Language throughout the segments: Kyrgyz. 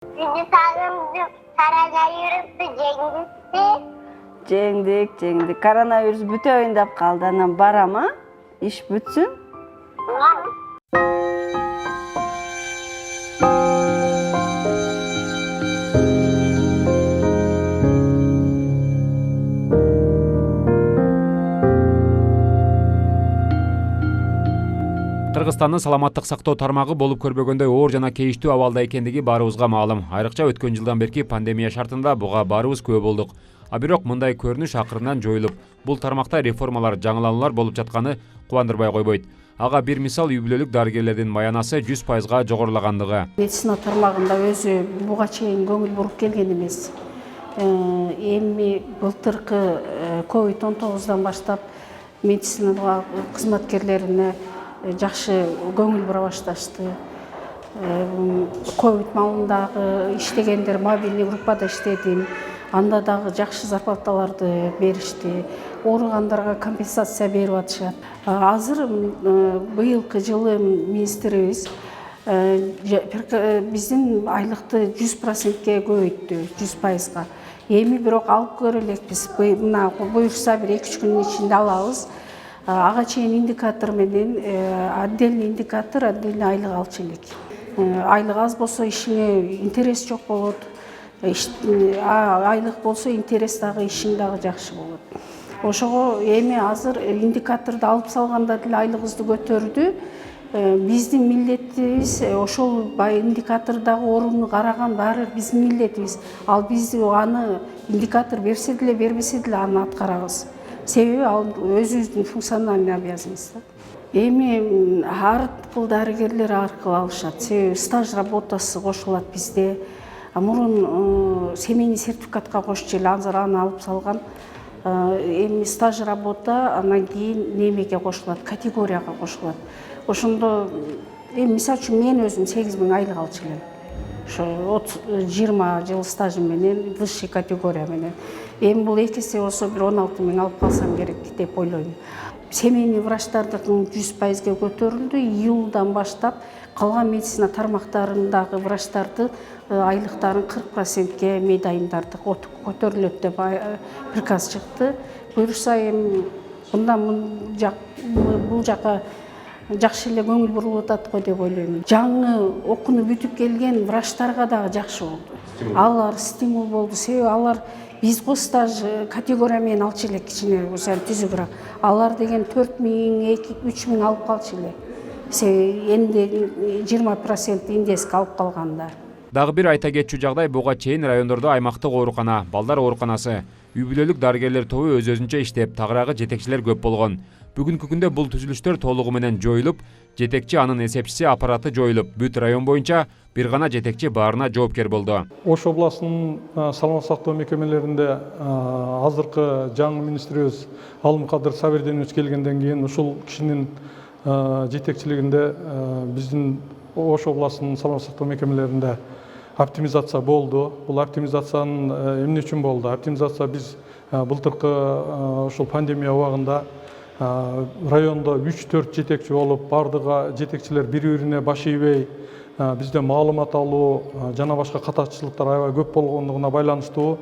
Sizi sağlığımızı koronavirüsü Жеңдик. Коронавирус бүтөйүн деп калды. Анан барама, иш бүтсүн. Кыргызстандын саламаттык сактоо тармагы болуп көрбөгөндөй оор жана кейиштүү абалда экендиги баарыбызга маалым. Айрыкча өткөн жылдан берки пандемия шартында буга баарыбыз күбө болдук. А бирок мындай көрүнүш акырынан жоюлуп, бул тармакта реформалар, жаңылануулар болуп жатканы кубандырбай койбойт. Ага бир мисал үй бүлөлүк дарыгерлердин маянасы 100%га жогорулагандыгы. Медицина тармагында өзү буга чейин көңүл буруп келген эмес. Эми былтыркы COVID-19 баштап медицина кызматкерлерине жакшы көңүл бура башташты. Ковид маалындагы иштегендер мобильный группада иштедим. Анда дагы жакшы зарплаталарды беришти. Ооругандарга компенсация берип атышат. Азыр быйылкы жылы министрибиз биздин айлыкты 100%ге көбөйттү, 100%га. Эми бирок алып көрө элекпиз. Мына буюрса бир 2-3 күнүн ичинде алабыз. Ага чейин индикатор менен отдельный индикатор, отдельный айлык алчу элек. Айлык аз болсо ишиңе интерес жок болот. Айлык болсо интерес дагы, ишиң дагы жакшы болот. Ошого эми азыр индикаторду алып салганда деле айлыгыбызды көтөрдү. Биздин милдетибиз ошол индикатордагы орунду караган баары биздин милдетибиз. Ал биз аны индикатор берсе деле бербесе деле аны аткарабыз. Себеби ал өзүбүздүн функциональный обязанность. Эми аркылуу дарыгерлер аркылуу алышат. Себеби стаж работасы кошулат бизде. Мурун семейный сертификатка кошчу эле, азыр аны алып салган. Эми стаж работа анан кийин немеге кошулат, категорияга кошулат. Ошондо эми мисалы үчүн мен өзүм 8.000 айлык алчу элем. Ошо 20 жыл стажым менен, высший категория менен. Эми бул экесе болсо бир 16.000 алып калсам керек деп ойлойм. Семейный врачтардыкы 100%ге көтөрүлдү. Июлдан баштап калган медицина тармактарындагы врачтарды айлыктарын 40%ге медайымдарды көтөрүлөт деп приказ чыкты. Буюрса эми бул жака жакшы эле көңүл бурулуп атат го деп ойлойм. Жаңы окууну бүтүп келген врачтарга дагы жакшы болду. Алар стимул болду. Себеби алар биз го стаж категория менен алчу элек кичине түзүгүрөөк. Алар деген 4.000, 3.000 алып калчу эле. Себеби энди 20% индекске алып калганда. Дагы бир айта кетчү жагдай буга чейин райондордо аймактык оорукана, балдар ооруканасы, үй бүлөлүк дарыгерлер тобу өз-өзүнчө иштеп, тагыраагы жетекчилер көп болгон. Бүгүнкү күндө бул түзүлүштөр толугу менен жоюлуп, жетекчи анын эсепчиси аппараты жоюлуп, бүт район боюнча бир гана жетекчи баарына жоопкер болду. Ош областынын саламаттык сактоо мекемелеринде азыркы жаңы министрибиз Алымкадыр Сабирденович келгенден кийин ушул кишинин жетекчилигинде биздин Ош областынын саламаттык сактоо мекемелеринде оптимизация болду. Бул оптимизациянын эмне үчүн болду? Оптимизация биз былтыркы ушул пандемия убагында райондо 3-4 жетекчи болуп, бардыгы жетекчилер бири-бирине баш ийбей, бизде маалымат алуу жана башка катачылыктар аябай көп болгондугуна байланыштуу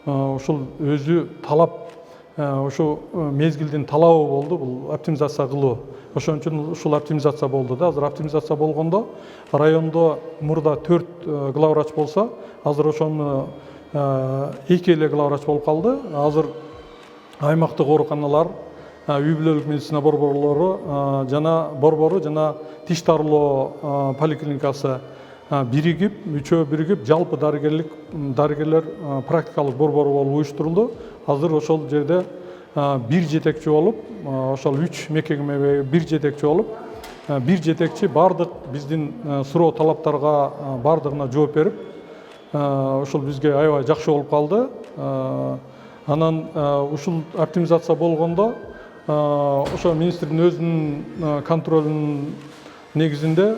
ушул өзү талап, ушу мезгилдин талабы болду бул оптимизация кылуу. Ошон үчүн ушул оптимизация болду да. Азыр оптимизация болгондо райондо мурда 4 главврач болсо, азыр ошону 2 эле главврач болуп калды. Азыр аймактык ооруканалар, үй бүлөлүк медицина борбору жана тиш дарылоо поликлиникасы üçөө биригип жалпы дарыгерлер практикалык борбору болуп уюштурулду. Азыр ошол жерде бир жетекчи болуп, ошол 3 мекемеге бир жетекчи болуп, бир жетекчи бардык биздин суроо талаптарга бардыгына жооп берип, ошол бизге аябай жакшы болуп калды. Анан ушул оптимизация болгондо ошо министрдин өзүнүн контролунун негизинде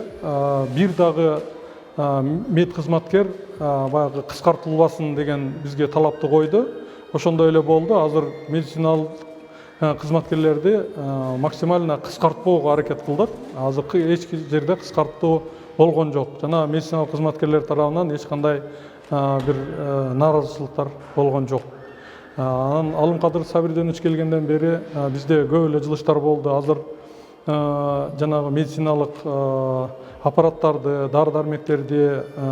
бир дагы мед кызматкер баягы кыскартылбасын деген бизге талапты койду. Ошондой эле болду. Азыр медициналык кызматкерлерди максимально кыскартпоого аракет кылдык. Азыр эч жерде кыскартуу болгон жок. Жана медициналык кызматкерлер тарабынан эч кандай бир нааразычылыктар болгон жок. Анан Алымкадыр Сабирденович келгенден бери бизде көп эле жылыштар болду. Азыр жанагы медициналык аппараттарды, дары-дармектерди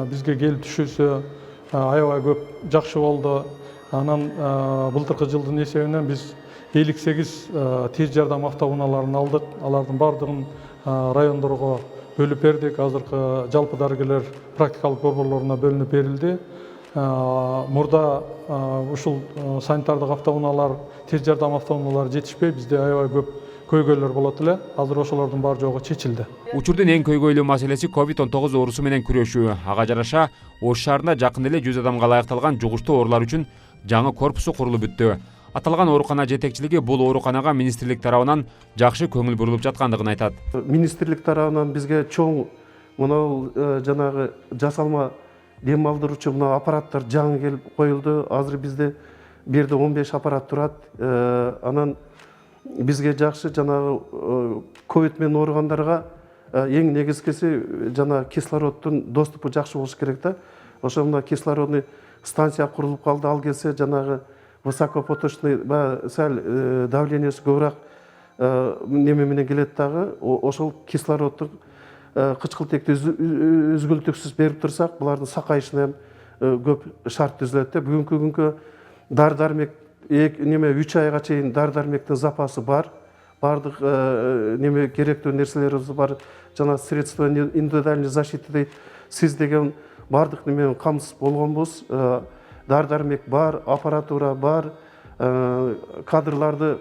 бизге келип түшүүсү аябай көп жакшы болду. Анан былтыркы жылдын эсебинен биз 58 тез жардам автоунааларын алдык. Алардын бардыгын райондорго бөлүп бердик. Азыркы жалпы дарыгерлер практикалык борборлоруна бөлүнүп берилди. Мурда ушул санитардык автоунаалар, тез жардам автоунаалары жетишпей, бизде аябай көп көйгөйлөр болот эле. Азыр ошолордун баары жогу чечилди. Учурдун эң көйгөйлүү маселеси COVID-19 оорусу менен күрөшүү. Ага жараша Ош шаарында жакын эле 100 адамга ылайыкталган жугуштуу оорулар үчүн жаңы корпусу курулуп бүттү. Аталган оорукана жетекчилиги бул ооруканага министрлик тарабынан жакшы көңүл бурулуп жаткандыгын айтат. Министрлик тарабынан бизге чоң мынау жанагы жасалма дем алдыруучу мына аппараттар жаңы келип коюлду. Азыр бизде бу жерде 15 аппарат турат. Анан бизге жакшы жанагы ковид менен ооругандарга эң негизгиси жана кислороддун доступу жакшы болуш керек да. Ошо мына кислородный станция курулуп калды. Ал келсе жанагы высокопоточный сәл давлениесі көбүрөөк неме менен келет дагы. Ошол кислороддук кычкылтекти үзгүлтүксүз берип турсак, булардын сакайышына көп шарт түзүлөт да. Бүгүнкү күнгө дары-дармек 3 айга чейин дары-дармектин запасы бар. Бардык неме керектүү нерселерибиз бар. Жана средства индивидуальной защиты дейт. Сиз деген бардык неменен камсыз болгонбуз. Дары-дармек бар, аппаратура бар, кадрларды,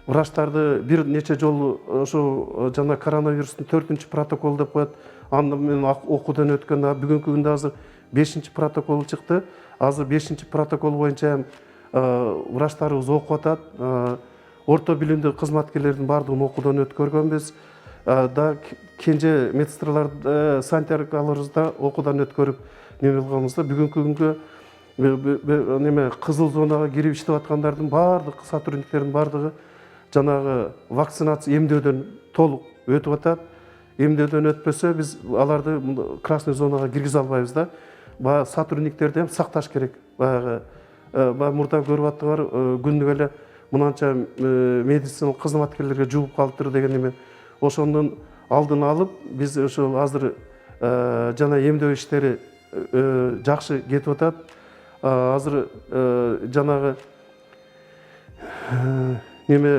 врачтарды бир нече жолу ошо жана коронавирустун 4-чү протокол деп коет. Аны мен окуудан өткөн, бүгүнкү күндө азыр 5-чи протокол чыкты. Азыр 5-чи протокол боюнча врачтарыбыз окуп атат. Орто билимдүү кызматкерлердин бардыгын окуудан өткөргөнбүз. Да кенже медсестраларды, санитаркаларыбызды да окуудан өткөрүп неме кылганбыз да. Бүгүнкү күнгө неме кызыл зонага кирип иштеп аткандардын бардык сотрудниктердин бардыгы жанагы вакцинация эмдөөдөн толук өтүп атат. Эмдөөдөн өтпөсө биз аларды красный зонага киргизе албайбыз да. Баягы сотрудниктерди ham сакташ керек. Баягы мурда көрүп аттыңар, күндүк эле мынанча медициналык кызматкерлерге жугуп калыптыр деген эме. Ошондун алдын алып, биз ошо азыр жана эмдөө иштери жакшы кетип атат. Азыр жанагы неме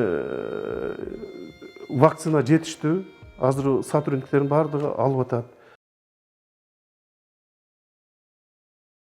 вакцина жетиштүү. Азыр сотрудниктердин бардыгы алып атат.